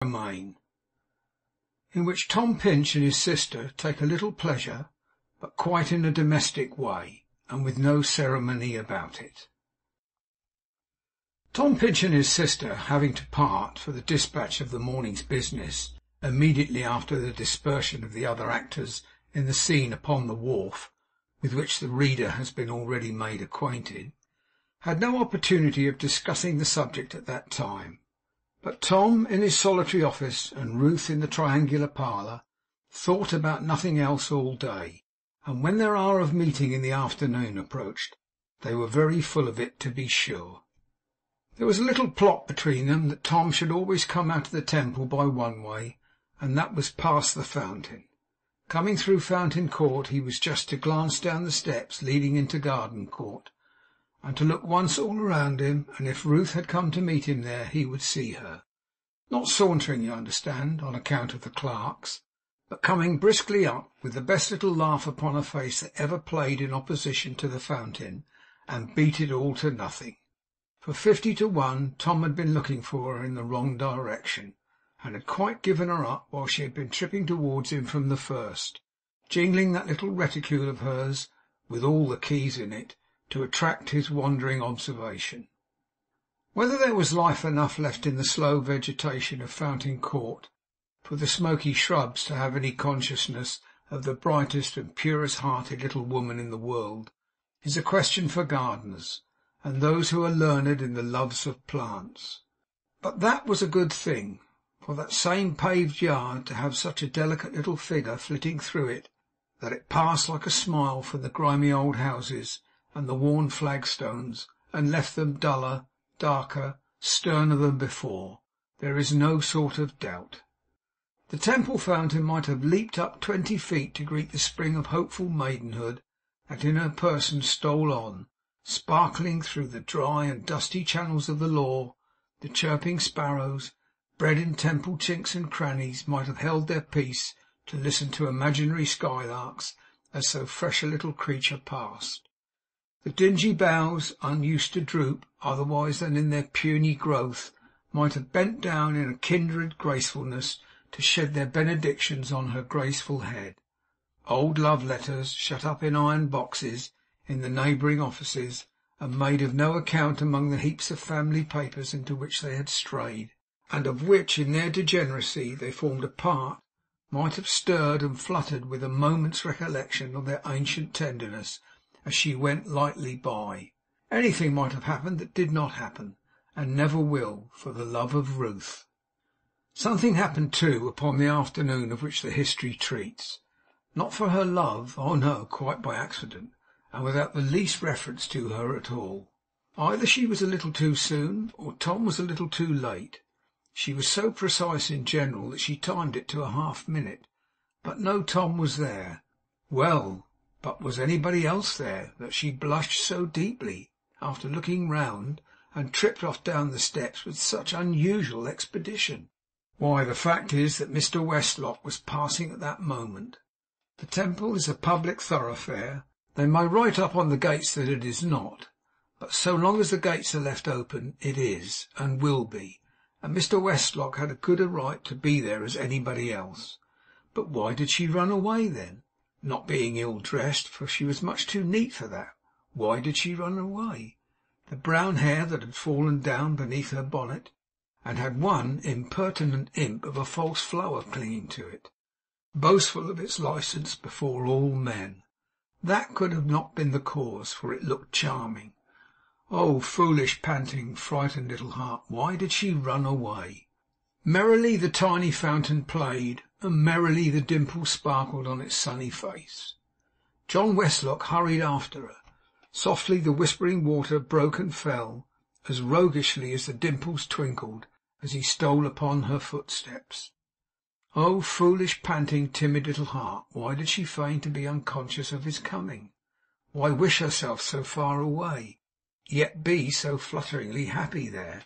Domain, in which Tom Pinch and his sister take a little pleasure, but quite in a domestic way, and with no ceremony about it. Tom Pinch and his sister, having to part for the dispatch of the morning's business immediately after the dispersion of the other actors in the scene upon the wharf, with which the reader has been already made acquainted, had no opportunity of discussing the subject at that time. But Tom in his solitary office, and Ruth in the triangular parlour, thought about nothing else all day, and when their hour of meeting in the afternoon approached, they were very full of it, to be sure. There was a little plot between them that Tom should always come out of the Temple by one way, and that was past the fountain. Coming through Fountain Court, he was just to glance down the steps leading into Garden Court, and to look once all around him, and if Ruth had come to meet him there, he would see her. Not sauntering, you understand, on account of the clerks, but coming briskly up, with the best little laugh upon her face that ever played in opposition to the fountain, and beat it all to nothing. For 50 to 1, Tom had been looking for her in the wrong direction, and had quite given her up while she had been tripping towards him from the first, jingling that little reticule of hers, with all the keys in it, to attract his wandering observation. Whether there was life enough left in the slow vegetation of Fountain Court for the smoky shrubs to have any consciousness of the brightest and purest-hearted little woman in the world, is a question for gardeners, and those who are learned in the loves of plants. But that was a good thing, for that same paved yard to have such a delicate little figure flitting through it, that it passed like a smile from the grimy old houses and the worn flagstones, and left them duller, darker, sterner than before, there is no sort of doubt. The Temple fountain might have leaped up 20 feet to greet the spring of hopeful maidenhood that in her person stole on, sparkling through the dry and dusty channels of the law. The chirping sparrows, bred in Temple chinks and crannies, might have held their peace to listen to imaginary skylarks as so fresh a little creature passed. The dingy boughs, unused to droop otherwise than in their puny growth, might have bent down in a kindred gracefulness to shed their benedictions on her graceful head. Old love letters, shut up in iron boxes in the neighbouring offices, and made of no account among the heaps of family papers into which they had strayed, and of which in their degeneracy they formed a part, might have stirred and fluttered with a moment's recollection of their ancient tenderness as she went lightly by. Anything might have happened that did not happen, and never will, for the love of Ruth. Something happened, too, upon the afternoon of which the history treats. Not for her love, oh no, quite by accident, and without the least reference to her at all. Either she was a little too soon, or Tom was a little too late. She was so precise in general that she timed it to a half-minute. But no Tom was there. Well, but was anybody else there, that she blushed so deeply, after looking round, and tripped off down the steps with such unusual expedition? Why, the fact is that Mr. Westlock was passing at that moment. The Temple is a public thoroughfare. They may write up on the gates that it is not, but so long as the gates are left open, it is, and will be, and Mr. Westlock had as good a right to be there as anybody else. But why did she run away then? Not being ill-dressed, for she was much too neat for that. Why did she run away? The brown hair that had fallen down beneath her bonnet, and had one impertinent imp of a false flower clinging to it, boastful of its licence before all men. That could have not been the cause, for it looked charming. Oh, foolish, panting, frightened little heart, why did she run away? Merrily the tiny fountain played, and merrily the dimples sparkled on its sunny face. John Westlock hurried after her. Softly the whispering water broke and fell, as roguishly as the dimples twinkled as he stole upon her footsteps. Oh, foolish, panting, timid little heart, why did she feign to be unconscious of his coming? Why wish herself so far away, yet be so flutteringly happy there?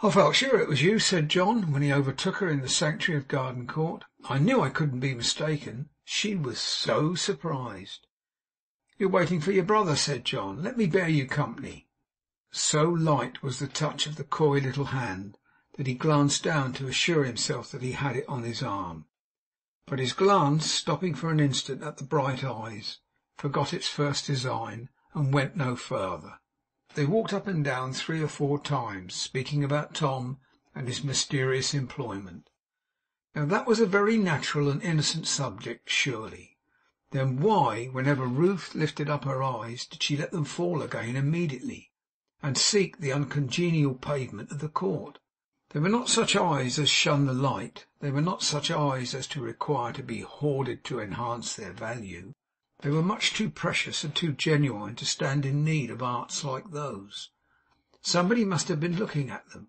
"I felt sure it was you," said John, when he overtook her in the sanctuary of Garden Court. "I knew I couldn't be mistaken." She was so surprised. "You're waiting for your brother," said John. "Let me bear you company." So light was the touch of the coy little hand that he glanced down to assure himself that he had it on his arm. But his glance, stopping for an instant at the bright eyes, forgot its first design, and went no further. They walked up and down 3 or 4 times, speaking about Tom and his mysterious employment. Now that was a very natural and innocent subject, surely. Then why, whenever Ruth lifted up her eyes, did she let them fall again immediately, and seek the uncongenial pavement of the court? They were not such eyes as shun the light. They were not such eyes as to require to be hoarded to enhance their value. They were much too precious and too genuine to stand in need of arts like those. Somebody must have been looking at them.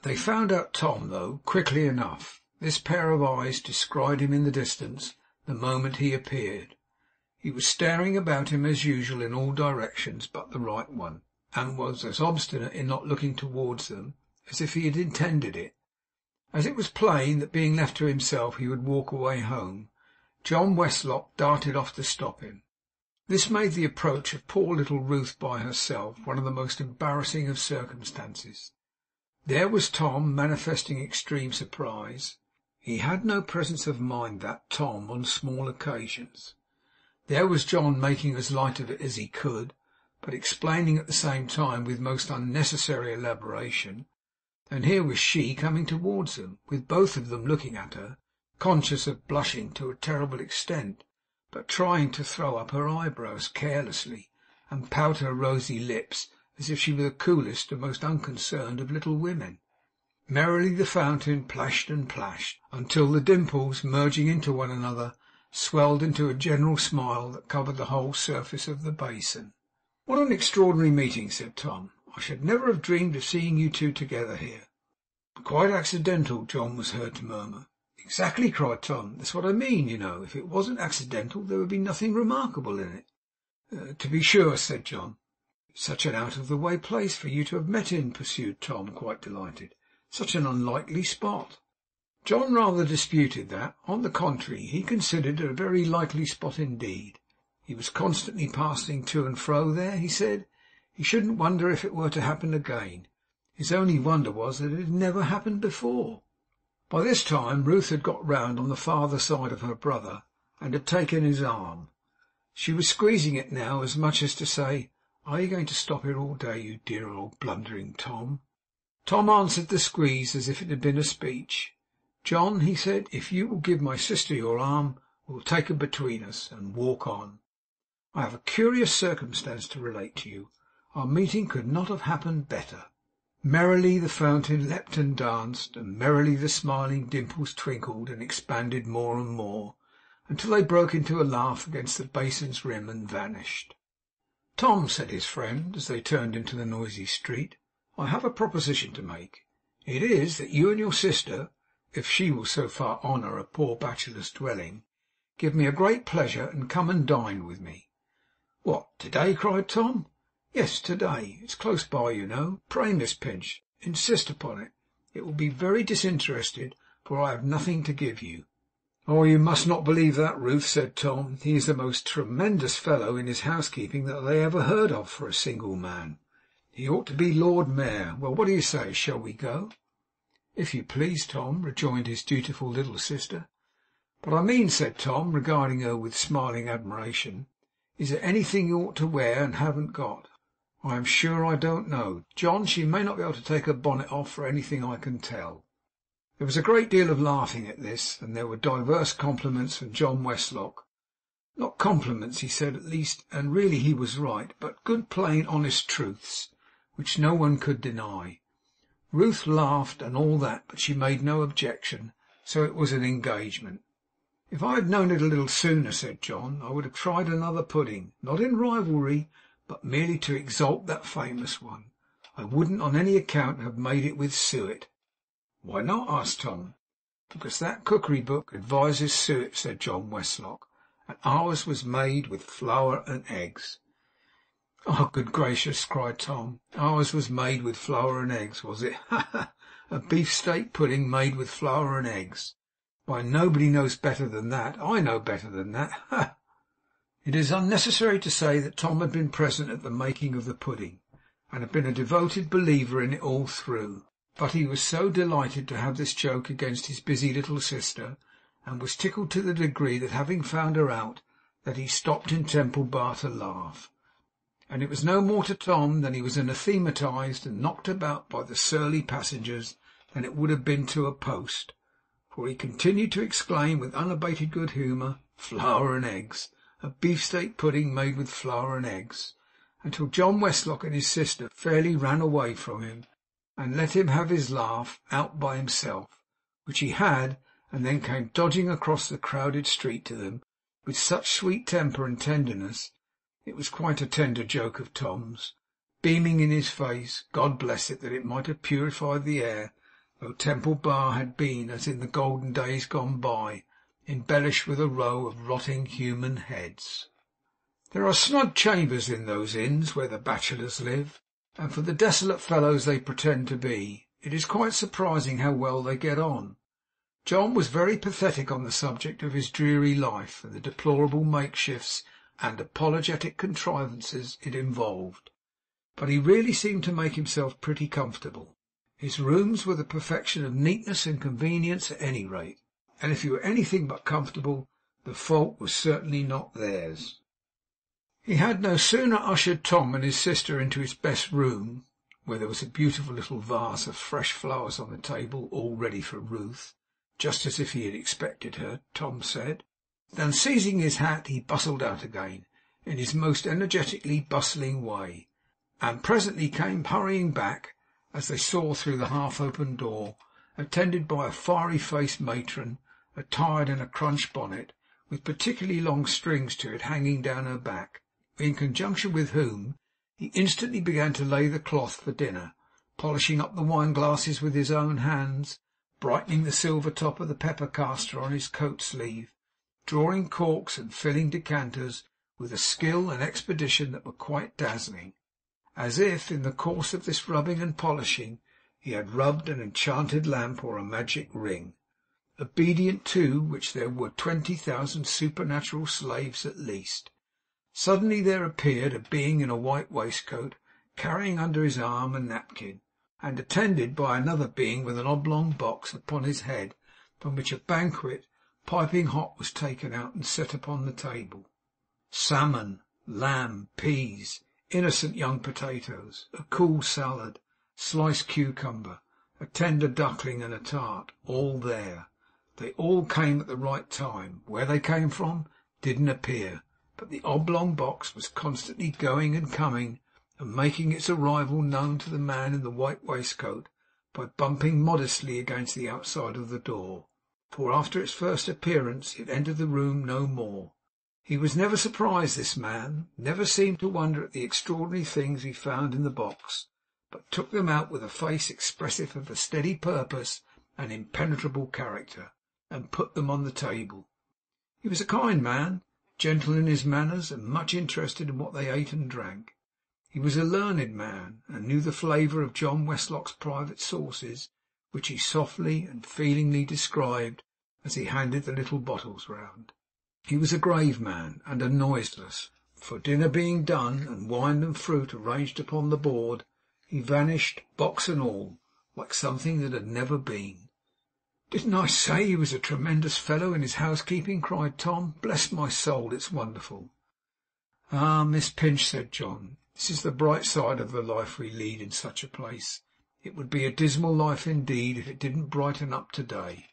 They found out Tom, though, quickly enough. This pair of eyes descried him in the distance the moment he appeared. He was staring about him as usual in all directions but the right one, and was as obstinate in not looking towards them as if he had intended it. As it was plain that, being left to himself, he would walk away home, John Westlock darted off to stop him. This made the approach of poor little Ruth by herself one of the most embarrassing of circumstances. There was Tom, manifesting extreme surprise. He had no presence of mind, that Tom, on small occasions. There was John, making as light of it as he could, but explaining at the same time with most unnecessary elaboration. And here was she coming towards them, with both of them looking at her, conscious of blushing to a terrible extent, but trying to throw up her eyebrows carelessly, and pout her rosy lips as if she were the coolest and most unconcerned of little women. Merrily the fountain plashed and plashed, until the dimples, merging into one another, swelled into a general smile that covered the whole surface of the basin. "What an extraordinary meeting," said Tom. "I should never have dreamed of seeing you two together here." "Quite accidental," John was heard to murmur. "Exactly," cried Tom. "That's what I mean, you know. If it wasn't accidental, there would be nothing remarkable in it." "To be sure," said John. "Such an out-of-the-way place for you to have met in," pursued Tom, quite delighted. "Such an unlikely spot." John rather disputed that. On the contrary, he considered it a very likely spot indeed. He was constantly passing to and fro there, he said. He shouldn't wonder if it were to happen again. His only wonder was that it had never happened before. By this time Ruth had got round on the farther side of her brother, and had taken his arm. She was squeezing it now, as much as to say, "Are you going to stop here all day, you dear old blundering Tom?" Tom answered the squeeze as if it had been a speech. "John," he said, "if you will give my sister your arm, we'll take her between us, and walk on. I have a curious circumstance to relate to you. Our meeting could not have happened better." Merrily the fountain leapt and danced, and merrily the smiling dimples twinkled and expanded more and more, until they broke into a laugh against the basin's rim and vanished. "Tom," said his friend, as they turned into the noisy street, "I have a proposition to make. It is that you and your sister, if she will so far honour a poor bachelor's dwelling, give me a great pleasure and come and dine with me." "What, to-day?" cried Tom. "Yes, to-day. It's close by, you know. Pray, Miss Pinch, insist upon it. It will be very disinterested, for I have nothing to give you." "Oh, you must not believe that, Ruth," said Tom. "He is the most tremendous fellow in his housekeeping that I ever heard of for a single man. He ought to be Lord Mayor. Well, what do you say? Shall we go?" "If you please, Tom," rejoined his dutiful little sister. "But I mean," said Tom, regarding her with smiling admiration, "is there anything you ought to wear and haven't got?" "I am sure I don't know, John. She may not be able to take her bonnet off for anything I can tell." There was a great deal of laughing at this, and there were divers compliments from John Westlock. Not compliments, he said, at least, and really he was right, but good plain honest truths, which no one could deny. Ruth laughed and all that, but she made no objection, so it was an engagement. "If I had known it a little sooner," said John, "I would have tried another pudding, not in rivalry, but merely to exalt that famous one. I wouldn't on any account have made it with suet." "Why not?" asked Tom. "Because that cookery book advises suet," said John Westlock, "and ours was made with flour and eggs." "Oh, good gracious!" cried Tom. "Ours was made with flour and eggs, was it? Ha, ha! A beefsteak pudding made with flour and eggs! Why, nobody knows better than that. I know better than that. Ha!" It is unnecessary to say that Tom had been present at the making of the pudding, and had been a devoted believer in it all through. But he was so delighted to have this joke against his busy little sister, and was tickled to the degree that, having found her out, that he stopped in Temple Bar to laugh. And it was no more to Tom that he was anathematized and knocked about by the surly passengers than it would have been to a post, for he continued to exclaim with unabated good humour, "Flour and eggs! A beefsteak pudding made with flour and eggs!" until John Westlock and his sister fairly ran away from him, and let him have his laugh out by himself, which he had, and then came dodging across the crowded street to them with such sweet temper and tenderness. It was quite a tender joke of Tom's, beaming in his face, God bless it, that it might have purified the air, though Temple Bar had been, as in the golden days gone by, embellished with a row of rotting human heads. There are snug chambers in those inns where the bachelors live, and for the desolate fellows they pretend to be, it is quite surprising how well they get on. John was very pathetic on the subject of his dreary life, and the deplorable makeshifts and apologetic contrivances it involved, but he really seemed to make himself pretty comfortable. His rooms were the perfection of neatness and convenience at any rate, and if he were anything but comfortable, the fault was certainly not theirs. He had no sooner ushered Tom and his sister into his best room, where there was a beautiful little vase of fresh flowers on the table, all ready for Ruth, just as if he had expected her, Tom said, than seizing his hat he bustled out again, in his most energetically bustling way, and presently came hurrying back, as they saw through the half-open door, attended by a fiery-faced matron, attired in a crunch bonnet, with particularly long strings to it hanging down her back, in conjunction with whom he instantly began to lay the cloth for dinner, polishing up the wine-glasses with his own hands, brightening the silver top of the pepper-caster on his coat-sleeve, drawing corks and filling decanters with a skill and expedition that were quite dazzling, as if, in the course of this rubbing and polishing, he had rubbed an enchanted lamp or a magic ring, obedient to which there were 20,000 supernatural slaves at least. Suddenly there appeared a being in a white waistcoat, carrying under his arm a napkin, and attended by another being with an oblong box upon his head, from which a banquet, piping hot, was taken out and set upon the table. Salmon, lamb, peas, innocent young potatoes, a cool salad, sliced cucumber, a tender duckling, and a tart, all there. They all came at the right time. Where they came from didn't appear, but the oblong box was constantly going and coming, and making its arrival known to the man in the white waistcoat by bumping modestly against the outside of the door, for after its first appearance it entered the room no more. He was never surprised, this man, never seemed to wonder at the extraordinary things he found in the box, but took them out with a face expressive of a steady purpose and impenetrable character, and put them on the table. He was a kind man, gentle in his manners, and much interested in what they ate and drank. He was a learned man, and knew the flavour of John Westlock's private sauces, which he softly and feelingly described as he handed the little bottles round. He was a grave man, and a noiseless, for dinner being done, and wine and fruit arranged upon the board, he vanished, box and all, like something that had never been. "Didn't I say he was a tremendous fellow in his housekeeping?" cried Tom. "Bless my soul, it's wonderful." "Ah, Miss Pinch," said John, "this is the bright side of the life we lead in such a place. It would be a dismal life indeed if it didn't brighten up to-day."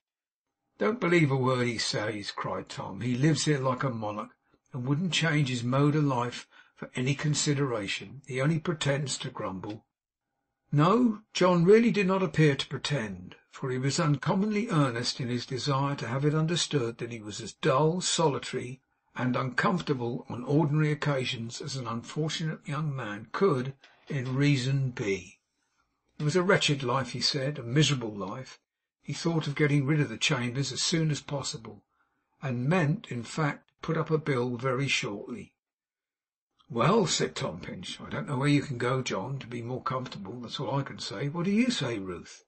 "Don't believe a word he says," cried Tom. "He lives here like a monarch, and wouldn't change his mode of life for any consideration. He only pretends to grumble." No, John really did not appear to pretend, for he was uncommonly earnest in his desire to have it understood that he was as dull, solitary, and uncomfortable on ordinary occasions as an unfortunate young man could, in reason, be. It was a wretched life, he said, a miserable life. He thought of getting rid of the chambers as soon as possible, and meant, in fact, to put up a bill very shortly. "Well," said Tom Pinch, "I don't know where you can go, John, to be more comfortable. That's all I can say. What do you say, Ruth?"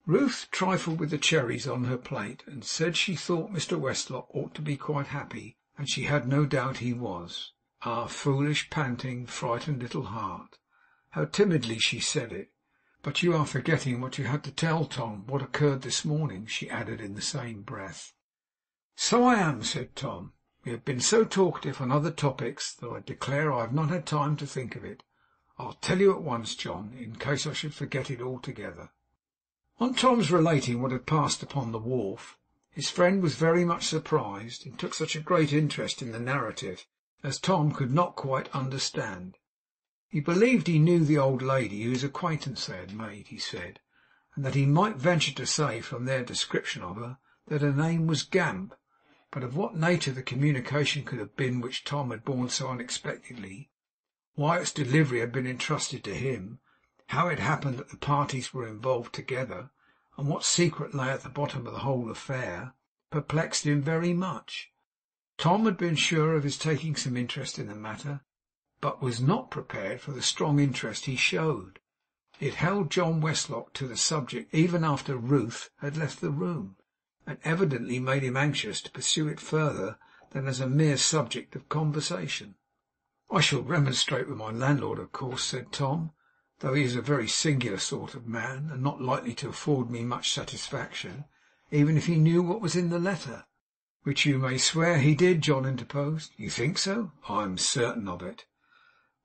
Ruth trifled with the cherries on her plate, and said she thought Mr. Westlock ought to be quite happy, and she had no doubt he was. Ah, foolish, panting, frightened little heart! How timidly she said it! But you are forgetting what you had to tell, Tom, what occurred this morning,' she added in the same breath. 'So I am,' said Tom. 'We have been so talkative on other topics that I declare I have not had time to think of it. I'll tell you at once, John, in case I should forget it altogether.' On Tom's relating what had passed upon the wharf, his friend was very much surprised, and took such a great interest in the narrative as Tom could not quite understand. He believed he knew the old lady whose acquaintance they had made, he said, and that he might venture to say from their description of her that her name was Gamp. But of what nature the communication could have been which Tom had borne so unexpectedly, why its delivery had been entrusted to him, how it happened that the parties were involved together, and what secret lay at the bottom of the whole affair, perplexed him very much. Tom had been sure of his taking some interest in the matter, but was not prepared for the strong interest he showed. It held John Westlock to the subject even after Ruth had left the room, and evidently made him anxious to pursue it further than as a mere subject of conversation. 'I shall remonstrate with my landlord, of course,' said Tom, 'though he is a very singular sort of man, and not likely to afford me much satisfaction, even if he knew what was in the letter.' 'Which you may swear he did,' John interposed. 'You think so?' 'I am certain of it.'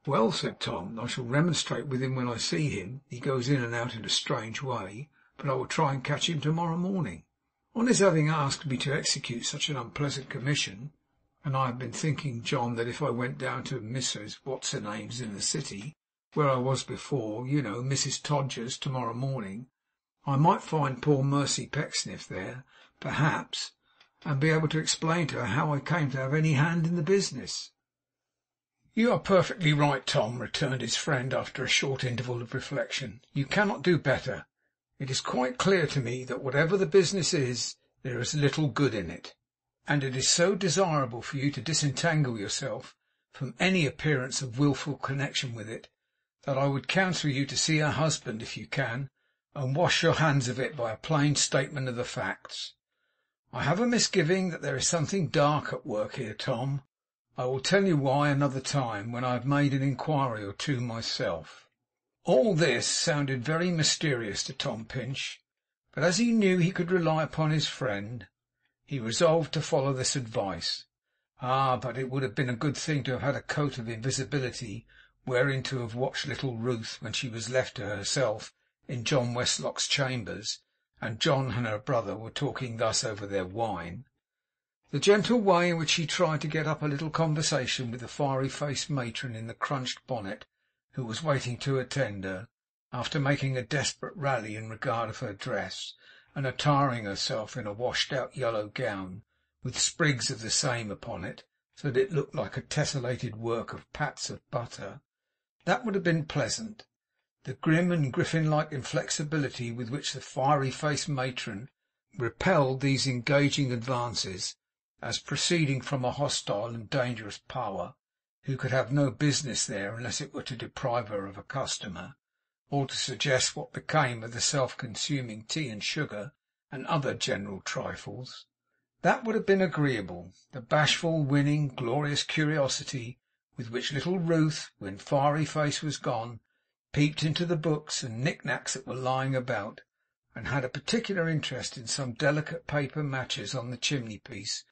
'Well,' said Tom, 'I shall remonstrate with him when I see him. He goes in and out in a strange way, but I will try and catch him tomorrow morning. On his having asked me to execute such an unpleasant commission, and I have been thinking, John, that if I went down to Mrs. What's-her-name's in the city, where I was before, you know, Mrs. Todgers, tomorrow morning, I might find poor Mercy Pecksniff there, perhaps, and be able to explain to her how I came to have any hand in the business.' 'You are perfectly right, Tom,' returned his friend after a short interval of reflection. 'You cannot do better. It is quite clear to me that whatever the business is, there is little good in it, and it is so desirable for you to disentangle yourself from any appearance of wilful connection with it, that I would counsel you to see her husband if you can, and wash your hands of it by a plain statement of the facts. I have a misgiving that there is something dark at work here, Tom. I will tell you why another time, when I have made an inquiry or two myself.' All this sounded very mysterious to Tom Pinch, but as he knew he could rely upon his friend, he resolved to follow this advice. But it would have been a good thing to have had a coat of invisibility wherein to have watched little Ruth when she was left to herself in John Westlock's chambers, and John and her brother were talking thus over their wine. The gentle way in which she tried to get up a little conversation with the fiery-faced matron in the crunched bonnet, who was waiting to attend her, after making a desperate rally in regard of her dress, and attiring herself in a washed-out yellow gown, with sprigs of the same upon it, so that it looked like a tessellated work of pats of butter, that would have been pleasant. The grim and griffin-like inflexibility with which the fiery-faced matron repelled these engaging advances, as proceeding from a hostile and dangerous power, who could have no business there unless it were to deprive her of a customer, or to suggest what became of the self-consuming tea and sugar and other general trifles. That would have been agreeable. The bashful, winning, glorious curiosity with which little Ruth, when Fiery Face was gone, peeped into the books and knick-knacks that were lying about, and had a particular interest in some delicate paper matches on the chimney-piece,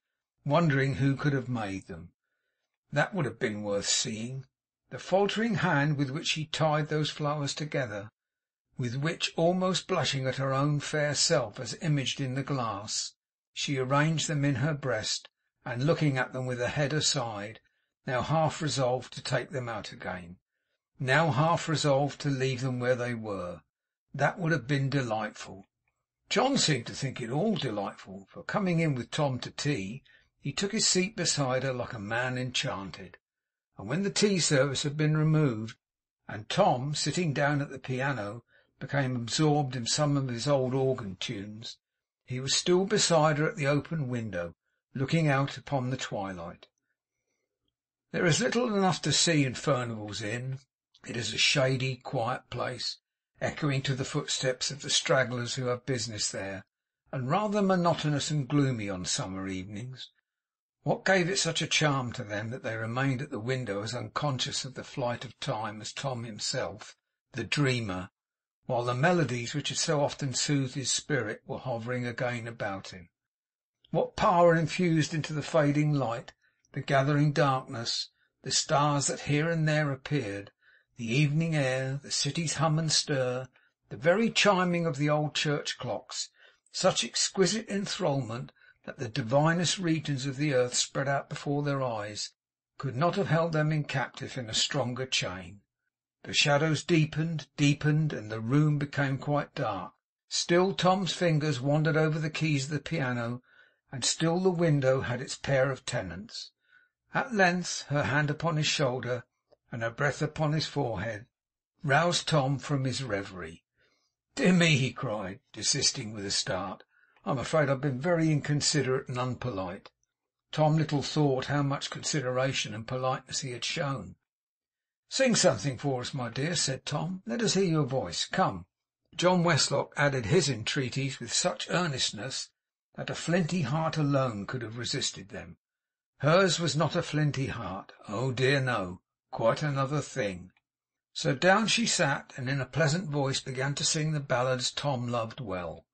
wondering who could have made them. That would have been worth seeing. The faltering hand with which she tied those flowers together, with which, almost blushing at her own fair self as imaged in the glass, she arranged them in her breast, and looking at them with her head aside, now half resolved to take them out again, now half resolved to leave them where they were. That would have been delightful. John seemed to think it all delightful, for coming in with Tom to tea, he took his seat beside her like a man enchanted. And when the tea service had been removed, and Tom, sitting down at the piano, became absorbed in some of his old organ tunes, he was still beside her at the open window, looking out upon the twilight. There is little enough to see in Furnival's Inn. It is a shady, quiet place, echoing to the footsteps of the stragglers who have business there, and rather monotonous and gloomy on summer evenings. What gave it such a charm to them that they remained at the window as unconscious of the flight of time as Tom himself, the dreamer, while the melodies which had so often soothed his spirit were hovering again about him. What power infused into the fading light, the gathering darkness, the stars that here and there appeared, the evening air, the city's hum and stir, the very chiming of the old church clocks, such exquisite enthralment that the divinest regions of the earth spread out before their eyes, could not have held them captive in a stronger chain. The shadows deepened, and the room became quite dark. Still Tom's fingers wandered over the keys of the piano, and still the window had its pair of tenants. At length her hand upon his shoulder, and her breath upon his forehead, roused Tom from his reverie. "Dear me!" he cried, desisting with a start. "I'm afraid I've been very inconsiderate and unpolite." Tom little thought how much consideration and politeness he had shown. "Sing something for us, my dear," said Tom. "Let us hear your voice. Come." John Westlock added his entreaties with such earnestness that a flinty heart alone could have resisted them. Hers was not a flinty heart. Oh dear no, quite another thing. So down she sat, and in a pleasant voice began to sing the ballads Tom loved well.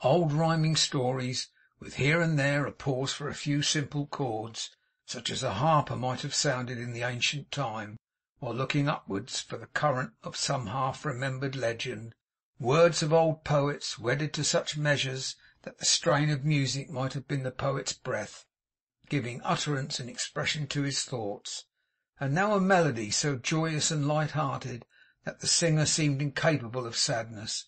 Old rhyming stories, with here and there a pause for a few simple chords, such as a harper might have sounded in the ancient time, while looking upwards for the current of some half-remembered legend. Words of old poets, wedded to such measures that the strain of music might have been the poet's breath, giving utterance and expression to his thoughts. And now a melody so joyous and light-hearted that the singer seemed incapable of sadness,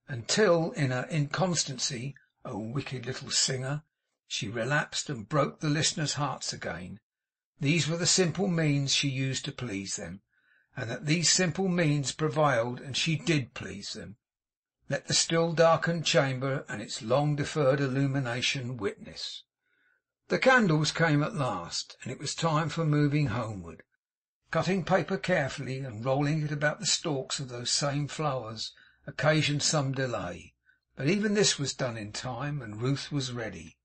until in her inconstancy, O wicked little singer, she relapsed and broke the listeners' hearts again. These were the simple means she used to please them, and that these simple means prevailed, and she did please them, let the still darkened chamber and its long deferred illumination witness. The candles came at last, and it was time for moving homeward. Cutting paper carefully and rolling it about the stalks of those same flowers occasioned some delay, but even this was done in time, and Ruth was ready.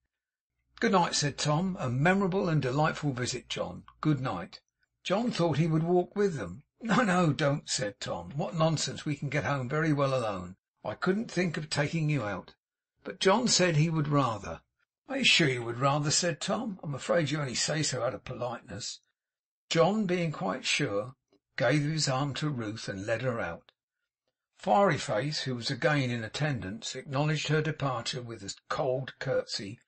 "Good night," said Tom. "A memorable and delightful visit, John. Good night." John thought he would walk with them. No, don't," said Tom. "What nonsense! We can get home very well alone. I couldn't think of taking you out." But John said he would rather. "Are you sure you would rather?" said Tom. "I'm afraid you only say so out of politeness." John, being quite sure, gave his arm to Ruth and led her out. Fiery Face, who was again in attendance, acknowledged her departure with a cold curtsey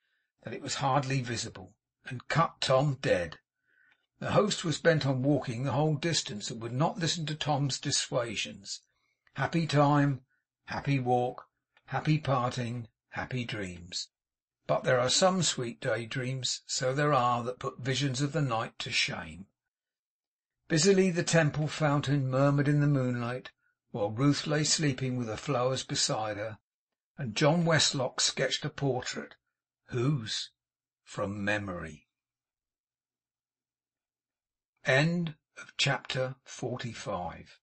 that it was hardly visible, and cut Tom dead. The host was bent on walking the whole distance, and would not listen to Tom's dissuasions. Happy time, happy walk, happy parting, happy dreams. But there are some sweet daydreams, so there are, that put visions of the night to shame. Busily the temple fountain murmured in the moonlight, while Ruth lay sleeping with the flowers beside her, and John Westlock sketched a portrait. Whose? From memory. End of chapter 45.